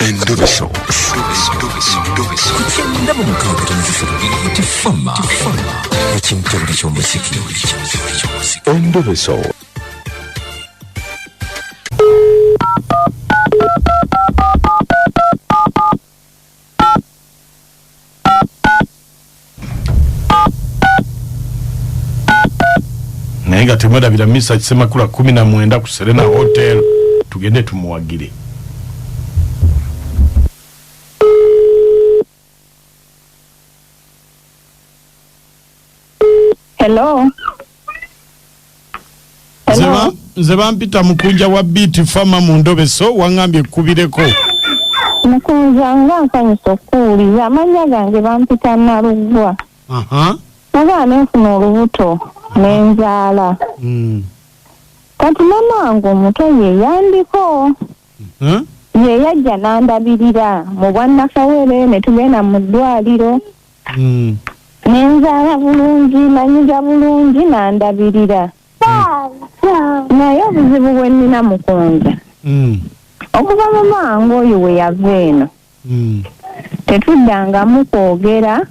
Endobeso. Kugenda mu mukaaga tonzifuna tifama. Ekintu buli ky'omuziki. Endobeso. Nenga temwada bila misa kisema kula 19 ku Serena Hotel tugende tumuwagire. Hello. Zeba mpita Mukunja wa biti fama mu Endobeso wangambye kubireko. Mukunja ngankanyisa okuwuliza amanya gange bampita Nalugwa. Abaana nfuna olubuto n'enzaala. Kati mama wange omuto yeyandiko. Ye yajja n'andabirira mu bwannakawere ne tugenda mu ddwaliro. N'enzaala bulungi nanyiga bulungi n'andabirira. Naye obuzibu bwe nnina Mukunja. Okuva mama wange oyo we yava eno. Tetuddangamu kwogera.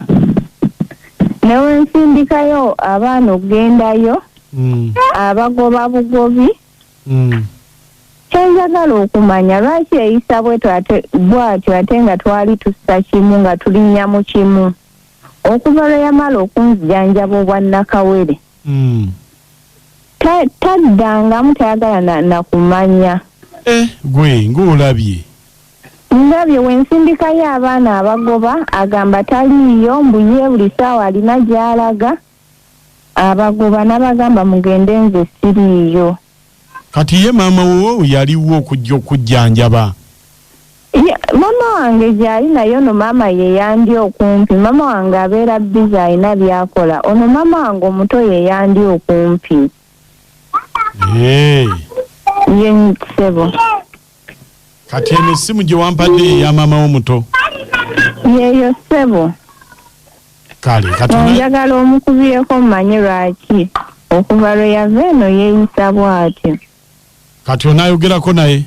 Newe nsindikayo abaana okugendayo. Abagoba bugobi. Kyenjagala okumanya lwaki eyisa bwatyo ate nga twali tussa kimu nga tulinnya mu kimu. Okuva lwe yamala okunzijanjaba obwannakawere. Taddangamu tayagala nakumanya. Gwe ng'olabye. Ndabye wensindikayo abaana abagoba agamba taliiyo mbuye buli ssaawa alina gy'alaga. Abagoba n'abagamba mugende nze siriiyo. Kati ye maama wo yaliwo okujja okujjanjaba. Mama wange gyali naye ono maama ye yandi okumpi. Mama wange abeera bizi alina byakola. Ono mama wange omuto ye yandi okumpi. Ye nsebo. Kati emissimu gye wampadde ya maama w'omuto. Yeyo ssebo. Kale kati njagala omukubireko mmanye lwaki okuva lwe yava eno yeeyisa bw'atyo. Kati onaayogerako naye?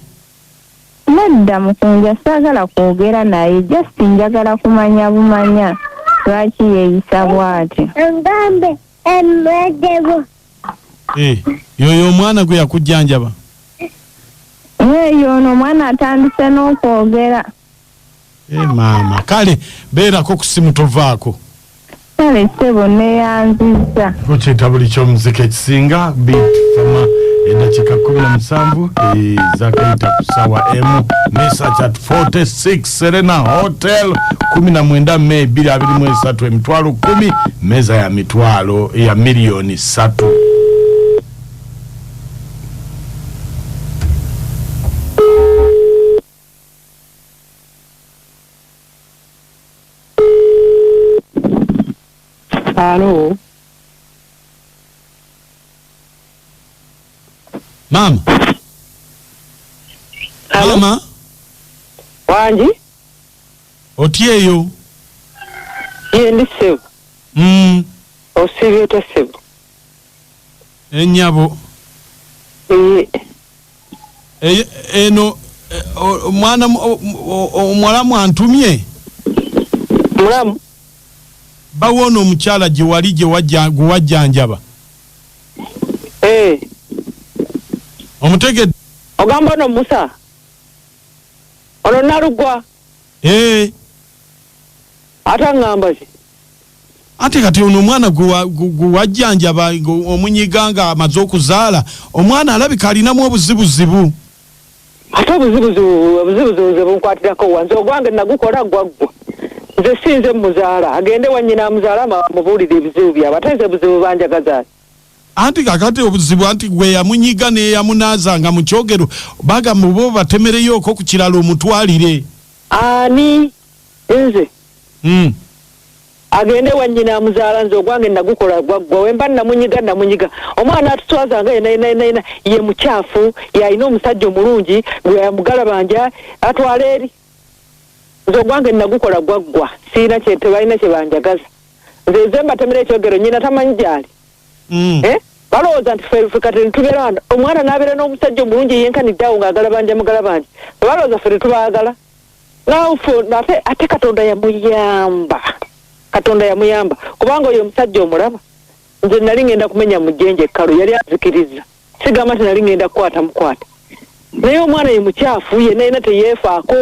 Nedda Mukunja saagala kwogera naye just njagala kumanya bumanya lwaki yeeyisa bw'atyo. Ngambe emmedebo. Yoyo omwana gwe yakujjanjaba? Eyo ono omwana atandise n'okwogera. Maama kale beerako ku simu tovaako. Kale ssebo neeyanzizza. Kukyeta buli ky'omuzika ekisinga bitfama eddakiika 17 zakayita ku ssaawa emu message at 46 Serena Hotel 19 May 2023 emitwalo 10 meza ya mitwalo ya milioni 3. Hello. Mama. Hello. Mama. Wanji? Otieyo. Ndi sebo. Osibye sebo. Enyabo. Eno mwana omwalamu antumye. Mulamu. Bawono omukyala gye wali gye wajjanjaba. Omutegedde. Ogamba no Musa. Ono Nalugwa. Atangamba ki? Ate kati ono omwana gwe wajjanjaba omunyiganga amaze okuzaala omwana alabika alinamu obuzibuzibu. Ate obuzibuzibu bunkwatirako wanze ogwange nagukola gwaggwa. Nze sinze muzaala agende wanyina muzaala mubuulire ebizibu byabwe ate nze buzibu banjagaza. Anti kakati obuzibu anti gwe yamunyiga ne yamunaazanga mu kyogero bagamba bo batemereyo ku kiralo omutwalire. Ani nze agende wanyina muzaala nze ogwange nagukola gwaggwa wemba namunyiga omwana atuswazanga yena ye mukyafu yalina omusajja omulungi gwe yamugala banja atwala eri. Nze ogwange nagukola gwaggwa siina tebalina kye banjagaza. Nze zemba temera ekyogero nyina tamanyi gyali. Balowooza nti ffe kati ntubeera omwana n'abeera n'omusajja omulungi yenkaniddeawo ng'agala banja mugala banja. Balowooza ffe tetubaagala. Naufo nate ate Katonda yamuyamba kubanga oyo omusajja omulaba nze nali ngenda kumenya mujenje kalo yali azikiriza sigamba nti nali ngenda kukwata mukwata naye omwana ye mukyafu ye naye teyeefaako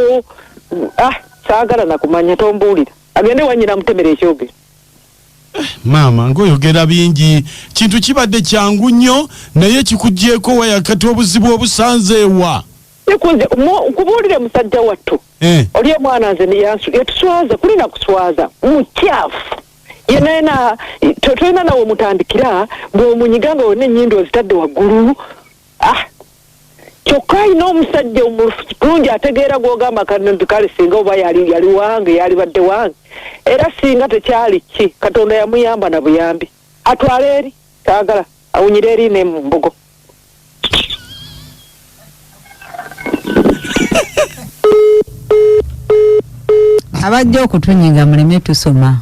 saagala nakumanya tombuulira agende wanyina mutemera ekyogero. Maama ng'oyogera bingi kintu kibadde kyangu nnyo naye kikugyeko wayakati obuzibu obusanzeewa. Nekunze kubuulire musajja wattu oli omwana nze yatuswaza kulina kuswaza mukyafu yenena tolina nawe omutandikira bw'omunyiga nga wonna ennyindo ozitadde waggulu kyokka alina omusajja omulungi ategeera gw'ogamba kale singa oba yali wange yalibadde wange era singa tekyali ki Katonda yamuyamba na buyambi atwale eri saagala awunyire eri ne mu mbogo. Abajja okutunyiga muleme tusoma.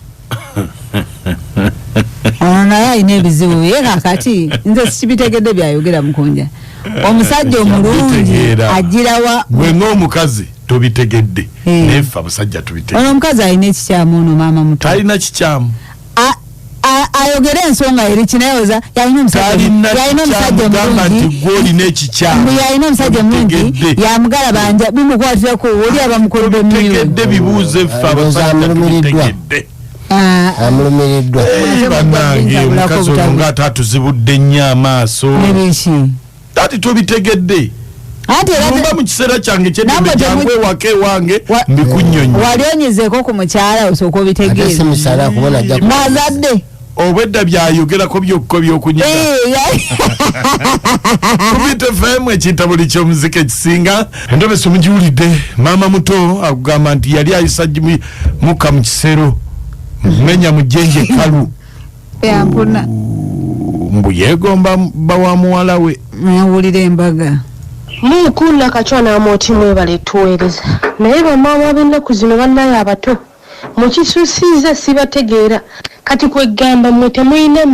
Ono naye alina ebizibu ye kakati nze sibitegedde byayogera Mukunja. Omusajja omulungi agirawa gwe ng'omukazi tobitegedde nefe abasajja tubitegedde. Ono omukazi alina ekikyamu ono maama muto. Talina kikyamu. Ayogere ensonga eri kinayoza yalina omusajja omulungi gw'olina ekikyamu. Yalina omusajja omulungi yamugala banja bimukwatirako oli abamukolera emirimu. Tegedde bibuuze ffe abasajja tubitegedde. Amulumiridwa. Bannange omukazi oyo ng'ataatuzibudde nnyo amaaso. Nebiki? Ati tubitegedde. Mba mu kiseera kyange ky'eddembe jangu ewaka ewange mbikunnyonnyo. Wali onyizeeko ku mukyala osooka obitegeeza. Mwazadde. Obwedda byayogerako byokko by'okunyiga. Kubite FM ekitabo ky'omuzika ekisinga. Endobeso mugiwulidde maama muto akugamba nti yali ayisa mukka mu kisero menya mujenje kalu. Yampuna. Mbu yeegomba bawa muwala we. Mwawulira embaga. Mukunja kachwana amoti mwebale tuweereza. Naye bamaama b'ennaku zino bannaye abato mukisusiza sibategeera kati kwegamba mmwe temulina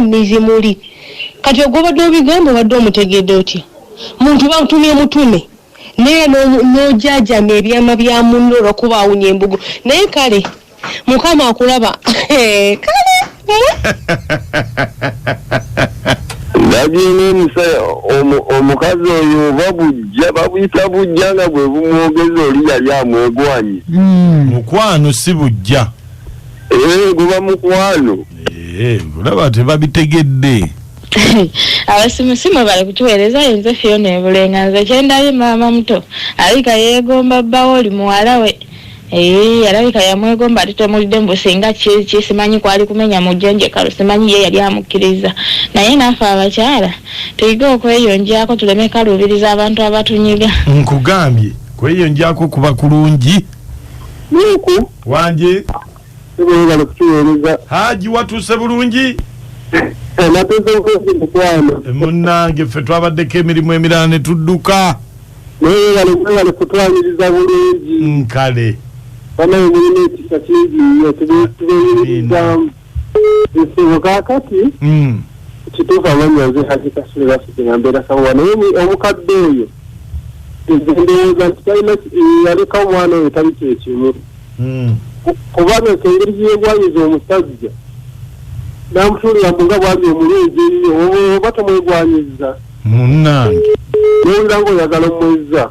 mizi muli kati ogobadde obigamba obadde omutegedde otya muntu bamutumye mutume naye n'ojaajama ebyama bya munno olwokuba awunya embugo naye kale Mukama akulaba kale Ndabye musaya omukazi oyo babuyita bujja nga bwe bumwogeza oli yali amwegwanye. Mukwano si bujja. Guba mukwano. Olaba tebabitegedde. Abasimusimu bali kutuweereza nze Fiona ebulenga nze kyendabye maama muto alika yeegomba bbawo oli muwala we. Alabika yamwegomba ate temulidde mbu singa kisimanyi kwali kumenya mujenje kalo simanyi ye yali amukkiriza naye naffe abakyala tuyiga okweyonjako tuleme kalubiriza abantu abatunyiga. Nkugambye kweyonjako kuba kulungi. Nuku wanje bali kutuweereza Haji watuuse bulungi. Munnange ffe twabaddeko emirimu emirala ne tudduka. Bali kutwaliriza bulungi. Nkale Bana mulina ekisa kingi tubeereza kakati kituufu amanyaze Haji Kasule basitira mbeera sawa naye omukadde oyo ndowooza nti talina yaleka omwana oyo tali kyekimu kubanga engeri gyegwanyiza omusajja n'amutuulira mbu nga bwali omulungi oba tomwegwanyiza munnange nowulira ng'oyagala omwezza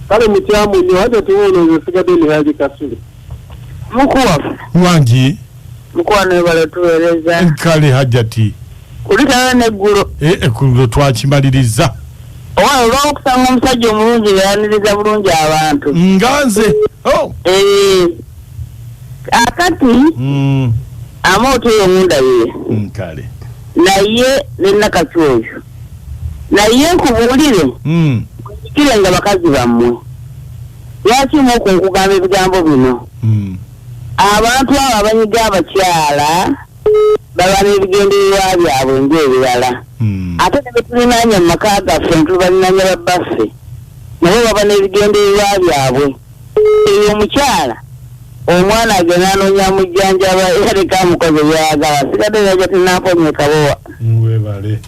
kale mukyamu nnyo ate tuwoonoza esigadde ne Haji Kasule mukuwafu wangi mukuwa nebale tuweereza nkale Hajati kulitala neggulo eggulo twakimaliriza owa olw'okusanga omusajja omulungi beyaniriza bulungi abantu nganze akati amooto oyo mundaye nkale naye nennakati oyo naye nkubuulire kire nga bakazi bammwe lwaki muku nkugamba ebigambo bino abantu abo abanyiga abakyala baba n'ebigendererwa byabwe ng'ebirala ate ne betulinaanya mu maka gaffe ntubalinaanya babbaffe nabo baba n'ebigendererwa byabwe eyo omukyala omwana agenda anoonya mujjanjaba yaleka amukoze byayagala sigadde naja tinamponye kabowa webale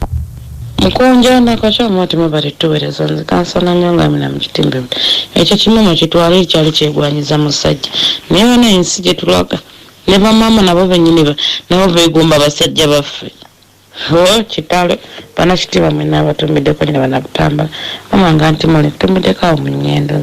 Mukunja nakasha mwati mubali tuweereza nze kansana nnyo nga mina mu kitimbe ekyo kimu mu kitwalo ekyali kyegwanyiza musajja naye bana ensi gye tulaga ne bamaama nabo bennyini nabo beegomba basajja baffe kitalo bana kitiba mwena abatumiddeko nyina banakutambala mama nga nti mule tumuddeko awo mu nnyendo